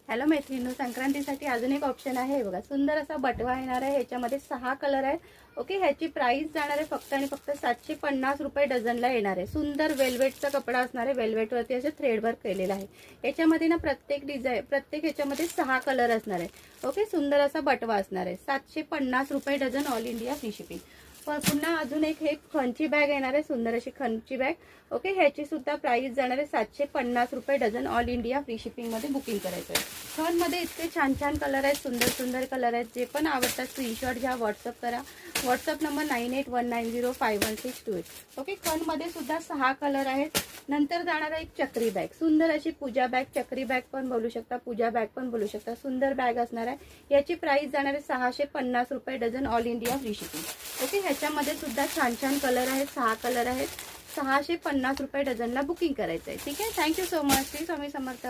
Hello मैत्रिणींनो, संक्रांतीसाठी अजून एक ऑप्शन आहे बघा. सुंदर असा बटवा येणार आहे. ह्याच्यामध्ये 6 कलर आहेत. ओके, ह्याची प्राइस जाणार आहे फक्त आणि फक्त 750 रुपये डझनला येणार आहे. सुंदर वेल्वेटचा कपडा असणार आहे. वेल्वेटवरती असे थ्रेड वर्क केलेलं आहे. याच्यामध्ये ना प्रत्येक डिझाईन ह्याच्यामध्ये 6 कलर असणार आहे. ओके, सुंदर असा बटवा असणार आहे. 750 रुपये dozen, all India free shipping. पुन्हा अजून एक हे खनची बॅग येणार आहे. सुंदर अशी खनची बॅग. ओके, ह्याची सुद्धा प्राइस जाणार आहे 750 रुपये dozen, all India free shipping मध्ये बुकिंग करायचं आहे. खन मध्ये इतके छान छान कलर आहेत, सुंदर सुंदर कलर आहेत. जे पण आवडतात स्क्रीनशॉट घ्या, व्हॉट्सअप करा. WhatsApp number 9819051628. ओके, खन मध्ये सुद्धा 6 कलर आहेत. नंतर जाणार आहे एक चक्री बॅग. सुंदर अशी पूजा बॅग, चक्री बॅग पण बोलू शकता, पूजा बॅग पण बोलू शकता. सुंदर बॅग असणार आहे. याची प्राइस जाणार आहे 650 रुपये dozen, all India free shipping. Okay, ह्याच्यामध्ये सुद्धा छान छान कलर आहेत. 6 कलर आहेत. 650 रुपये डझनला बुकिंग करायचं आहे. ठीक आहे, thank you so much. Shri Swami Samarth.